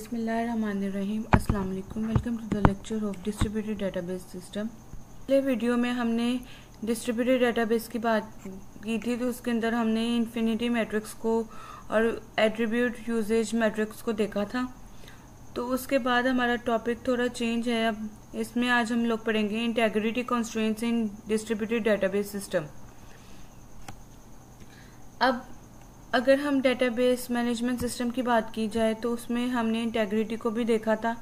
बिस्मिल्लाहिर्रहमानिर्रहीम। अस्सलाम वालेकुम। Welcome to the lecture of distributed database system. पहले वीडियो में हमने डिस्ट्रीब्यूटेड डेटाबेस की बात की थी, तो उसके अंदर हमने इन्फिनिटी मैट्रिक्स को और एट्रीब्यूट यूजेज मैट्रिक्स को देखा था। तो उसके बाद हमारा टॉपिक थोड़ा चेंज है। अब इसमें आज हम लोग पढ़ेंगे इंटेग्रिटी कंस्ट्रेंट्स इन डिस्ट्रीब्यूटेड डेटाबेस सिस्टम। अब अगर हम डेटाबेस मैनेजमेंट सिस्टम की बात की जाए तो उसमें हमने इंटेग्रिटी को भी देखा था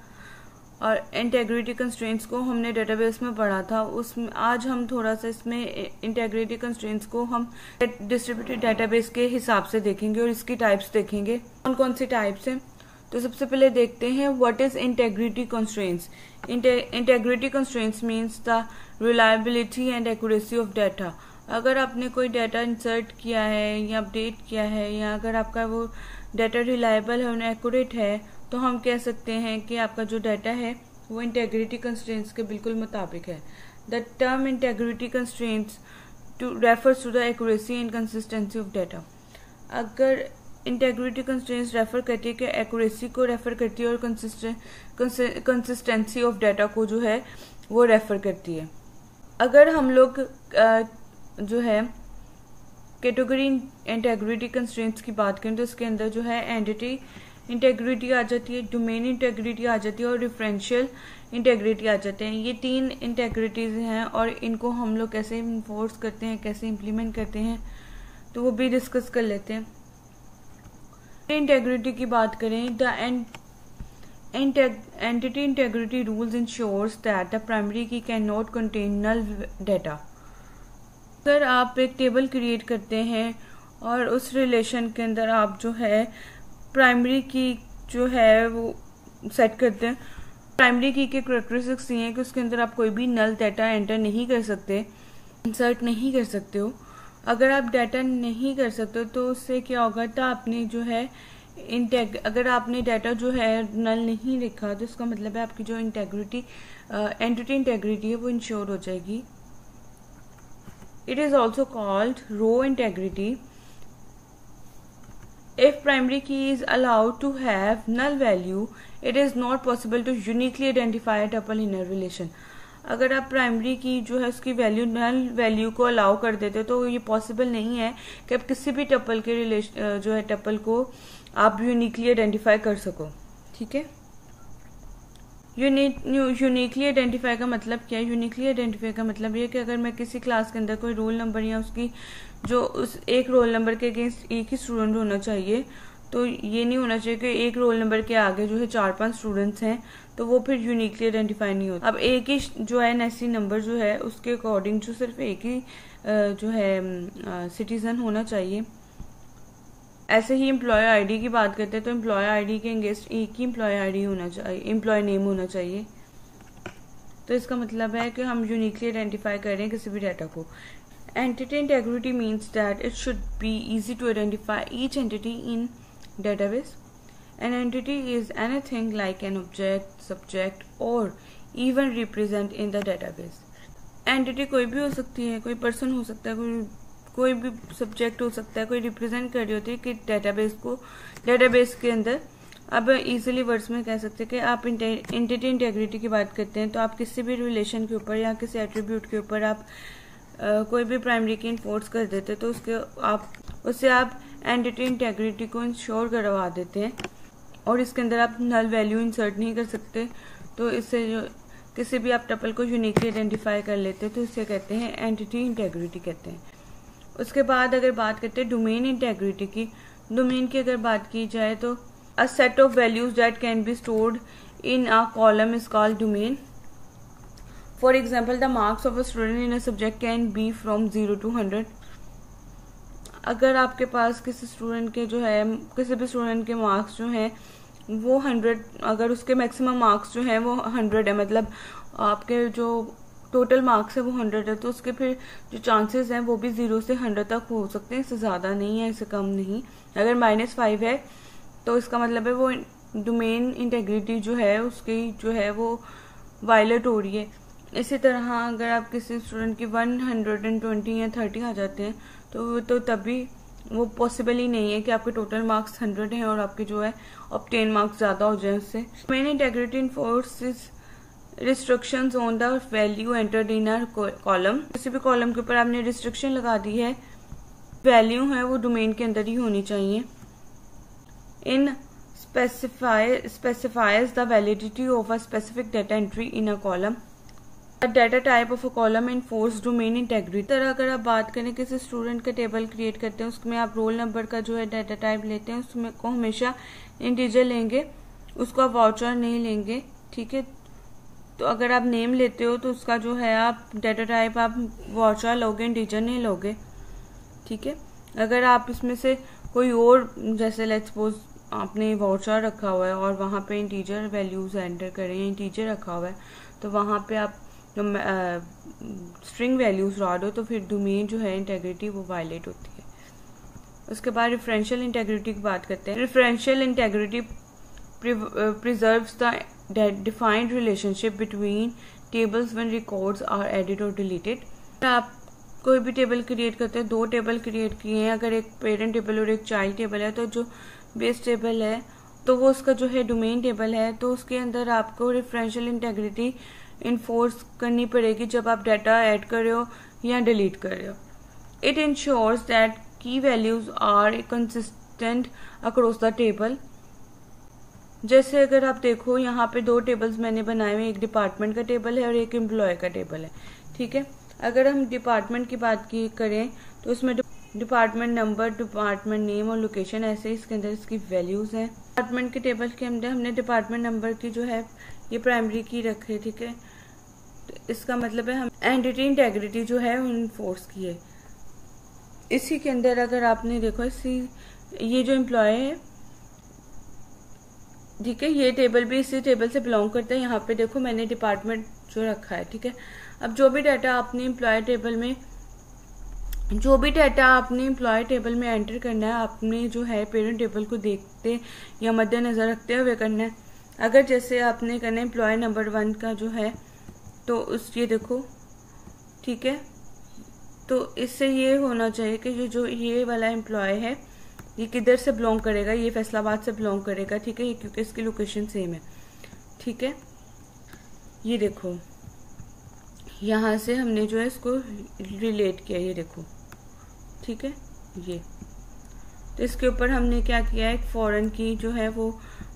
और इंटेग्रिटी कंस्ट्रेंट्स को हमने डेटाबेस में पढ़ा था। उसमें आज हम थोड़ा सा इसमें इंटेग्रिटी कंस्ट्रेंट्स को हम डिस्ट्रीब्यूटेड डेटाबेस के हिसाब से देखेंगे और इसकी टाइप्स देखेंगे, कौन कौन सी टाइप्स हैं। तो सबसे पहले देखते हैं what is integrity constraints. Integrity constraints means the reliability and accuracy of data. अगर आपने कोई डाटा इंसर्ट किया है या अपडेट किया है, या अगर आपका वो डाटा रिलायबल है और एक्यूरेट है, तो हम कह सकते हैं कि आपका जो डाटा है वो इंटेग्रिटी कंस्ट्रेंट्स के बिल्कुल मुताबिक है। The term integrity constraints refers to the accuracy and consistency of data. अगर इंटेग्रिटी कंस्ट्रेंट्स रेफर करती है कि एक्यूरेसी को रेफर करती है और कंसिस्टेंसी ऑफ डाटा को जो है वो रेफर करती है। अगर हम लोग जो है कैटेगरी इंटेग्रिटी कंस्ट्रेंट्स की बात करें तो इसके अंदर जो है एंटिटी इंटेग्रिटी आ जाती है, डोमेन इंटेग्रिटी आ जाती है और डिफरेंशियल इंटेग्रिटी आ जाते हैं। ये तीन इंटेग्रिटीज हैं और इनको हम लोग कैसे इन्फोर्स करते हैं, कैसे इम्प्लीमेंट करते हैं, तो वो भी डिस्कस कर लेते हैं। इंटेग्रिटी की बात करें, the entity integrity rules ensures that the primary key cannot contain null data। अगर आप एक टेबल क्रिएट करते हैं और उस रिलेशन के अंदर आप जो है प्राइमरी की जो है वो सेट करते हैं, प्राइमरी की के कैरेक्टरिस्टिक्स ये हैं कि उसके अंदर आप कोई भी नल डाटा एंटर नहीं कर सकते, इंसर्ट नहीं कर सकते हो। अगर आप डाटा नहीं कर सकते हो तो उससे क्या होगा, तो आपने जो है अगर आपने डाटा जो है नल नहीं लिखा तो इसका मतलब है आपकी जो इंटेग्रिटी एंटिटी इंटेग्रिटी है वो इंश्योर हो जाएगी। It is also called row integrity. If primary key is allowed to have null value, it is not possible to uniquely identify a tuple in a relation. अगर आप primary की जो है उसकी वैल्यू नल वैल्यू को allow कर देते हो तो ये पॉसिबल नहीं है कि आप किसी भी टपल के रिलेशन जो है टपल को आप यूनिकली आइडेंटिफाई कर सको। ठीक है, यूनिकली आइडेंटिफाई का मतलब क्या है? यूनिकली आइडेंटिफाई का मतलब ये कि अगर मैं किसी क्लास के अंदर कोई रोल नंबर या उसकी जो उस एक रोल नंबर के अगेंस्ट एक ही स्टूडेंट होना चाहिए, तो ये नहीं होना चाहिए कि एक रोल नंबर के आगे जो है 4-5 स्टूडेंट्स हैं, तो वो फिर यूनिकली आइडेंटिफाई नहीं होता। अब एक ही जो है एनएससी नंबर जो है उसके अकॉर्डिंग जो सिर्फ एक ही जो है सिटीजन होना चाहिए। ऐसे ही एम्प्लॉय आईडी की बात करते हैं तो एम्प्लॉय आईडी के अगेंस्ट एक ही एम्प्लॉय आईडी होना चाहिए, एम्प्लॉय नेम होना चाहिए। तो इसका मतलब है कि हम यूनिकली आइडेंटिफाई कर रहे हैं किसी भी डाटा को। Entity integrity means that it should be easy to identify each entity in database. An entity is anything like an object, subject और even represent in the database. Entity कोई भी हो सकती है, कोई पर्सन हो सकता है, कोई भी सब्जेक्ट हो सकता है, कोई रिप्रेजेंट कर रही होती है कि डेटाबेस को, डेटाबेस के अंदर। अब इजीली वर्ड्स में कह सकते हैं कि आप एंटिटी इंटेग्रिटी की बात करते हैं तो आप किसी भी रिलेशन के ऊपर या किसी एट्रीब्यूट के ऊपर आप कोई भी प्राइमरी की इन्फोर्स कर देते हैं तो उससे आप एंटिटी इंटेग्रिटी को इंश्योर करवा देते हैं और इसके अंदर आप नल वैल्यू इंसर्ट नहीं कर सकते। तो इससे जो किसी भी आप टपल को यूनिकली आइडेंटिफाई कर लेते हैं तो इससे कहते हैं एंटिटी इंटेग्रिटी कहते हैं। उसके बाद अगर बात करते हैं डोमेन इंटेग्रिटी की, डोमेन की अगर बात की जाए तो a set of values that can be stored in a column is called domain. For example the marks of a student in a subject can be from 0 to 100। अगर आपके पास किसी स्टूडेंट के जो है किसी भी स्टूडेंट के मार्क्स जो हैं वो 100, अगर उसके मैक्सिमम मार्क्स जो हैं वो 100 है, मतलब आपके जो टोटल मार्क्स है वो 100 है, तो उसके फिर जो चांसेस हैं वो भी 0 से 100 तक हो सकते हैं, इससे ज़्यादा नहीं है, इससे कम नहीं। अगर -5 है तो इसका मतलब है वो डोमेन इंटेग्रिटी जो है उसकी जो है वो वायलेट हो रही है। इसी तरह अगर आप किसी स्टूडेंट की 120 या 30 आ जाते हैं तो तभी वो पॉसिबल ही नहीं है कि आपके टोटल मार्क्स 100 हैं और आपके जो है ऑब्टेन मार्क्स ज़्यादा हो जाए उससे। Main integrity enforces restrictions on the value entered in a column. किसी भी कॉलम के ऊपर आपने रिस्ट्रिक्शन लगा दी है, वैल्यू है वो डोमेन के अंदर ही होनी चाहिए। इन specifies the validity of a specific data entry in a column. A data type of a column enforce domain integrity। तरह अगर आप बात करें किसी स्टूडेंट का टेबल क्रिएट करते हैं, उसमें आप रोल नंबर का जो है डाटा टाइप लेते हैं, उसमें को हमेशा इंटीजर लेंगे, उसको आप वाउचर नहीं लेंगे, ठीक है। तो अगर आप नेम लेते हो तो उसका जो है आप डाटा टाइप आप वाउचर लोगे, इंटीजर नहीं लोगे, ठीक है। अगर आप इसमें से कोई और, जैसे लेट्स सपोज आपने वाउचर रखा हुआ है और वहाँ पे इंटीजर वैल्यूज एंटर करें, इंटीजर रखा हुआ है, तो वहाँ पे आप स्ट्रिंग वैल्यूज डाल दो, तो फिर डोमेन जो है इंटेग्रिटी वो वायलेट होती है। उसके बाद रेफरेंशियल इंटेग्रिटी की बात करते हैं। Referential integrity preserves the defined relationship between tables when records are edit और डिलीटेड। आप कोई भी टेबल क्रिएट करते हैं, दो टेबल क्रिएट किए हैं, अगर एक पेरेंट टेबल और एक चाइल्ड टेबल है, तो जो बेस टेबल है तो वो उसका जो है डोमेन टेबल है, तो उसके अंदर आपको रेफरेंशियल इंटेग्रिटी इन्फोर्स करनी पड़ेगी जब आप डाटा ऐड कर रहे हो या डिलीट कर रहे हो। It ensures that key values are consistent across the table. जैसे अगर आप देखो यहाँ पे दो टेबल्स मैंने बनाए हुए, एक डिपार्टमेंट का टेबल है और एक एम्प्लॉय का टेबल है, ठीक है। अगर हम डिपार्टमेंट की बात की करें तो उसमें डिपार्टमेंट नंबर, डिपार्टमेंट नेम और लोकेशन, ऐसे इसके अंदर इसकी वैल्यूज हैं। डिपार्टमेंट के टेबल के अंदर हमने डिपार्टमेंट नंबर की जो है ये प्राइमरी की रखे, ठीक है। तो इसका मतलब है हम एंटिटी इंटेग्रिटी जो है इन्फोर्स की है। इसी के अंदर अगर आपने देखो ये जो एम्प्लॉय है, ठीक है, ये टेबल भी इसी टेबल से बिलोंग करता है। यहाँ पे देखो मैंने डिपार्टमेंट जो रखा है, ठीक है। अब जो भी डाटा आपने एम्प्लॉय टेबल में एंटर करना है, आपने जो है पेरेंट टेबल को देखते या मद्देनजर रखते हुए करना है। अगर जैसे आपने करना है एम्प्लॉय नंबर 1 का जो है, तो ये देखो, ठीक है, तो इससे ये होना चाहिए कि जो ये वाला एम्प्लॉय है ये किधर से बिलोंग करेगा, ये फैसलाबाद से बिलोंग करेगा, ठीक है, क्योंकि इसकी लोकेशन सेम है, ठीक है। ये देखो यहाँ से हमने जो है इसको रिलेट किया, ये देखो, ठीक है। ये तो इसके ऊपर हमने क्या किया है, एक फॉरेन की जो है वो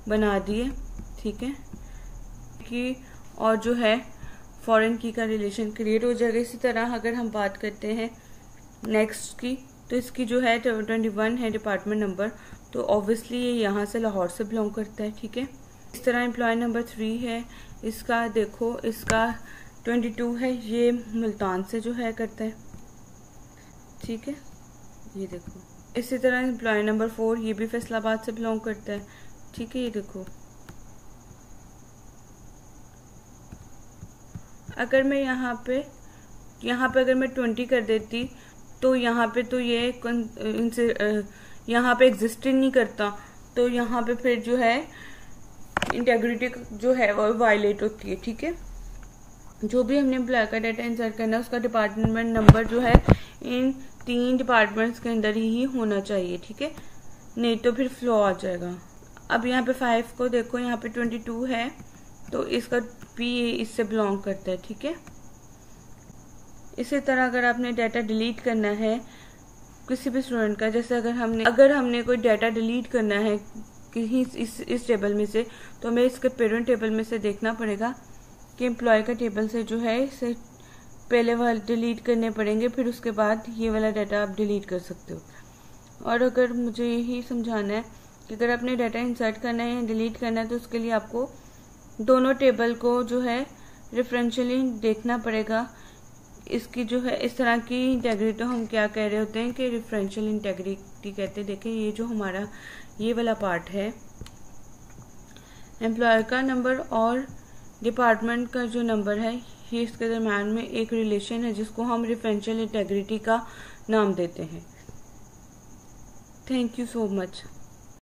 बना दी है, ठीक है, कि और जो है फॉरेन की का रिलेशन क्रिएट हो जाएगा। इसी तरह अगर हम बात करते हैं नेक्स्ट की, तो इसकी जो है 21 है डिपार्टमेंट नंबर, तो ऑब्वियसली ये यहाँ से लाहौर से बिलोंग करता है, ठीक है। इस तरह एम्प्लॉय नंबर 3 है, इसका देखो, इसका 22 है, ये मुल्तान से जो है करता है, ठीक है, ये देखो। इसी तरह एम्प्लॉय नंबर 4 ये भी फैसलाबाद से बिलोंग करता है, ठीक है, ये देखो। अगर मैं यहाँ पे अगर मैं 20 कर देती तो यहाँ पे तो ये यहाँ पे एग्जिस्ट ही नहीं करता, तो यहाँ पे फिर जो है इंटेग्रिटी जो है वो वायलेट होती है, ठीक है। जो भी हमने एम्प्लॉय का डाटा इंसर्ट करना है उसका डिपार्टमेंट नंबर जो है इन 3 डिपार्टमेंट्स के अंदर ही होना चाहिए, ठीक है, नहीं तो फिर फ्लो आ जाएगा। अब यहाँ पे 5 को देखो, यहाँ पे 22 है, तो इसका भी इससे बिलोंग करता है, ठीक है। इसी तरह अगर आपने डाटा डिलीट करना है किसी भी स्टूडेंट का, जैसे अगर हमने कोई डाटा डिलीट करना है किसी इस टेबल में से, तो हमें इसके पेरेंट टेबल में से देखना पड़ेगा कि एम्प्लॉय का टेबल से जो है इसे पहले वाले डिलीट करने पड़ेंगे, फिर उसके बाद ये वाला डाटा आप डिलीट कर सकते हो। और अगर मुझे यही समझाना है कि अगर आपने डाटा इंसर्ट करना है या डिलीट करना है, तो उसके लिए आपको दोनों टेबल को जो है रेफरेंशियली देखना पड़ेगा। इसकी जो है इस तरह की इंटेग्रिटी हम क्या कह रहे होते हैं कि रेफरेंशियल इंटेग्रिटी कहते हैं। देखिए ये जो हमारा ये वाला पार्ट है, एम्प्लॉयर का नंबर और डिपार्टमेंट का जो नंबर है, ये इसके दरम्यान में एक रिलेशन है जिसको हम रेफरेंशियल इंटेग्रिटी का नाम देते हैं। Thank you so much.